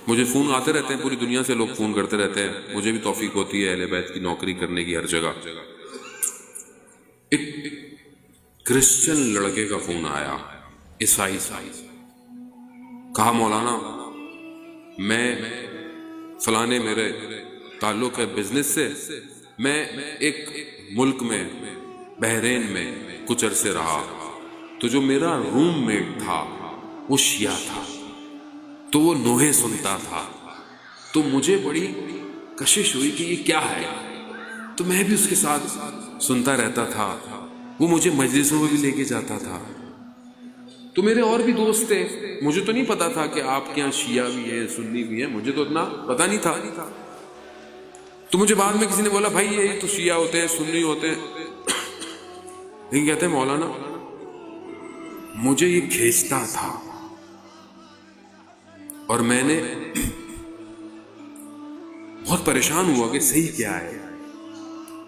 مجھے فون آتے رہتے ہیں، پوری دنیا سے لوگ فون کرتے رہتے ہیں، مجھے بھی توفیق ہوتی ہے اہل بیت کی نوکری کرنے کی ہر جگہ۔ ایک کرسچن لڑکے کا فون آیا، عیسائی سے، کہا مولانا میں فلانے میرے تعلق ہے بزنس سے، میں ایک ملک میں بحرین میں کچھ عرصے رہا، تو جو میرا روم میٹ تھا وہ شیعہ تھا، تو وہ نوحے سنتا تھا، تو مجھے بڑی کشش ہوئی کہ یہ کیا ہے، تو میں بھی اس کے ساتھ سنتا رہتا تھا، وہ مجھے مجلسوں میں بھی لے کے جاتا تھا، تو میرے اور بھی دوست تھے، مجھے تو نہیں پتا تھا کہ آپ کے یہاں شیعہ بھی ہیں سنی بھی ہیں، مجھے تو اتنا پتا نہیں تھا، تو مجھے بعد میں کسی نے بولا بھائی یہ تو شیعہ ہوتے ہیں سنی ہوتے ہیں، لیکن کہتے ہیں مولانا مجھے یہ کھینچتا تھا، اور میں نے بہت پریشان ہوا کہ صحیح کیا ہے،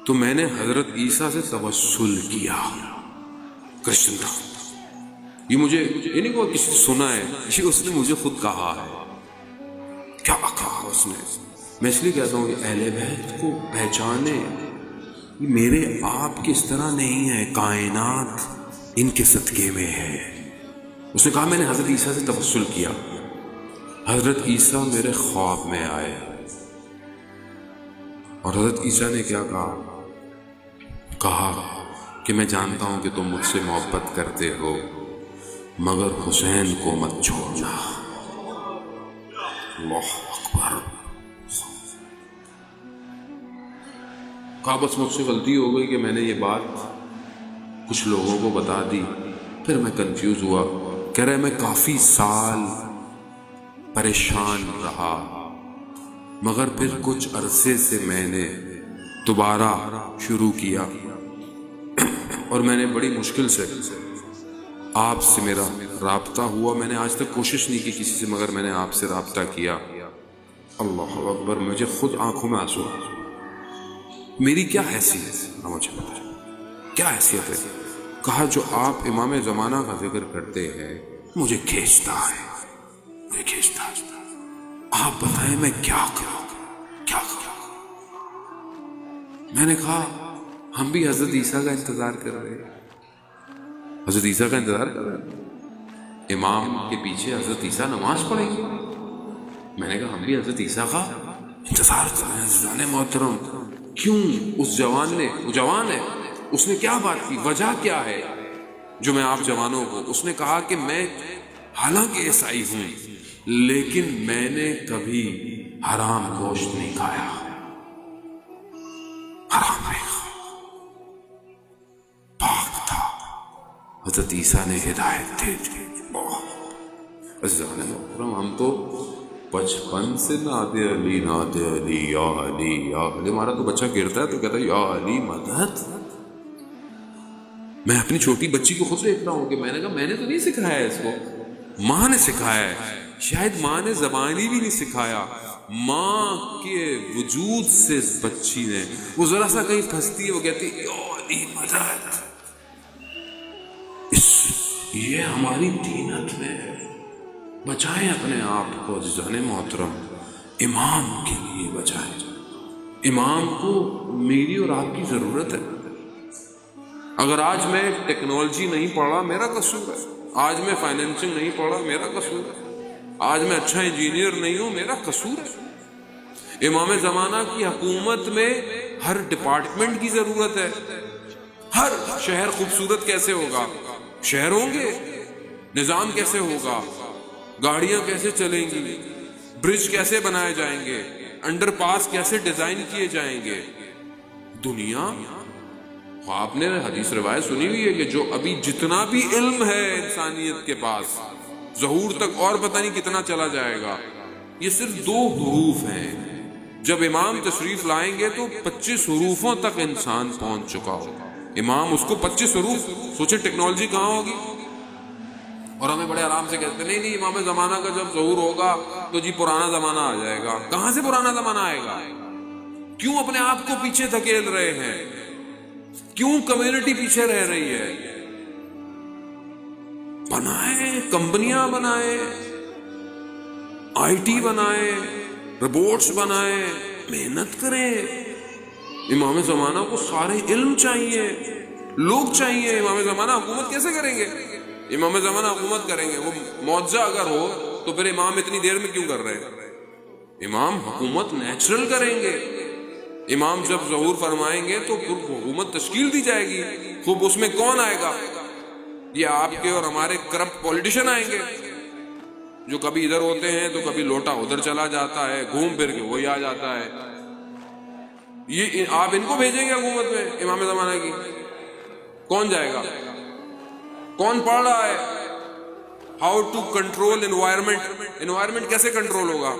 تو میں نے حضرت عیسیٰ سے توسل کیا، کرسچن تھا یہ، مجھے یہ نہیں کہا کسی نے سنا ہے، یہ اس نے مجھے خود کہا ہے۔ کیا کہا اس نے؟ میں اس لیے کہتا ہوں کہ اہل بیت کو پہچانے، یہ میرے آپ کی اس طرح نہیں ہے، کائنات ان کے صدقے میں ہے۔ اس نے کہا میں نے حضرت عیسیٰ سے توسل کیا، حضرت عیسیٰ میرے خواب میں آئے، اور حضرت عیسیٰ نے کیا کہا کہ میں جانتا ہوں کہ تم مجھ سے محبت کرتے ہو، مگر حسین کو مت چھوڑنا۔ اللہ اکبر۔ کہا بس مجھ سے غلطی ہو گئی کہ میں نے یہ بات کچھ لوگوں کو بتا دی، پھر میں کنفیوز ہوا، کہہ رہے میں کافی سال پریشان رہا، مگر پھر کچھ عرصے سے میں نے دوبارہ شروع کیا، اور میں نے بڑی مشکل سے آپ سے میرا رابطہ ہوا، میں نے آج تک کوشش نہیں کی کسی سے، مگر میں نے آپ سے رابطہ کیا۔ اللہ اکبر، مجھے خود آنکھوں میں آنسو، میری کیا حیثیت، مجھے بتائیں کیا حیثیت ہے؟ کہا جو آپ امام زمانہ کا ذکر کرتے ہیں مجھے کھینچتا ہے، مجھے کھینچتا ہے، آپ بتائیں میں کیا کروں، کیا کروں؟ میں نے کہا ہم بھی حضرت عیسیٰ کا انتظار کر رہے ہیں، حضرت عیسیٰ کا انتظار کر رہے ہیں، امام کے پیچھے حضرت عیسیٰ نماز پڑھیں گے۔ میں نے کہا ہم بھی حضرت عیسیٰ کا انتظار کر رہے ہیں۔ عزیزان محترم، کیوں اس جوان نے، وہ جوان ہے، اس نے کیا بات کی، وجہ کیا ہے جو میں آپ جوانوں کو، اس نے کہا کہ میں حالانکہ عیسائی ہوں لیکن میں نے کبھی حرام گوشت نہیں کھایا، حرام نہیں کھایا، پاک تھا۔ حضرت عیسیٰ نے ہدایت دے دی۔ عزیزان محترم، ہم تو بچپن سے ناد علی ناد علی یا علی یا علی، ہمارا تو بچہ گرتا ہے تو کہتا ہے یا علی مدد۔ میں اپنی چھوٹی بچی کو خود دیکھ رہا ہوں کہ میں نے کہا میں نے تو نہیں سکھایا ہے اس کو، ماں نے سکھایا ہے، شاید ماں نے زبانی بھی نہیں سکھایا، ماں کے وجود سے بچی نے، وہ ذرا سا کہیں پھنستی ہے وہ کہتی ہے یا علی مدد۔ یہ ہماری دینت میں ہے، بچائیں اپنے آپ کو عزیزان محترم، امام کے لیے بچائیں، امام کو میری اور آپ کی ضرورت ہے۔ اگر آج میں ٹیکنالوجی نہیں پڑھا میرا قصور ہے، آج میں فائنینسنگ نہیں پڑھا میرا قصور ہے، آج میں اچھا انجینئر نہیں ہوں میرا قصور ہے۔ امام زمانہ کی حکومت میں ہر ڈپارٹمنٹ کی ضرورت ہے، ہر شہر خوبصورت کیسے ہوگا، شہر ہوں گے، نظام کیسے ہوگا، گاڑیاں کیسے چلیں گی، برج کیسے بنائے جائیں گے، انڈر پاس کیسے ڈیزائن کیے جائیں گے۔ دنیا، آپ نے حدیث روایت سنی ہوئی ہے کہ جو ابھی جتنا بھی علم ہے انسانیت کے پاس، ظہور تک اور پتہ نہیں کتنا چلا جائے گا، یہ صرف 2 حروف ہیں، جب امام تشریف لائیں گے تو 25 حروفوں تک انسان پہنچ چکا ہوگا۔ امام اس کو 25 حروف، سوچیں ٹیکنالوجی کہاں ہوگی، اور ہمیں بڑے آرام سے کہتے ہیں نہیں نہیں امام زمانہ کا جب ظہور ہوگا تو جی پرانا زمانہ آ جائے گا۔ کہاں سے پرانا زمانہ آئے گا؟ کیوں اپنے آپ کو پیچھے دھکیل رہے ہیں؟ کیوں کمیونٹی پیچھے رہ رہی ہے؟ بنائیں، کمپنیاں بنائیں، IT بنائیں، ربوٹس بنائیں، محنت کریں. امام زمانہ کو سارے علم چاہیے، لوگ چاہیے. امام زمانہ حکومت کیسے کریں گے؟ امام زمانہ حکومت کریں گے، وہ معجزہ اگر ہو تو پھر امام اتنی دیر میں کیوں کر رہے ہیں؟ امام حکومت نیچرل کریں گے. امام جب ظہور فرمائیں گے تو پھر حکومت تشکیل دی جائے گی. خوب اس میں کون آئے گا؟ یہ آپ کے اور ہمارے کرپٹ پولیٹیشین آئیں گے، جو کبھی ادھر ہوتے ہیں تو کبھی لوٹا ادھر چلا جاتا ہے، گھوم پھر کے وہی آ جاتا ہے. یہ آپ ان کو بھیجیں گے حکومت میں امام زمانہ کی؟ کون جائے گا؟ کون پڑھ رہا ہے how to control environment? Environment کیسے کنٹرول ہوگا؟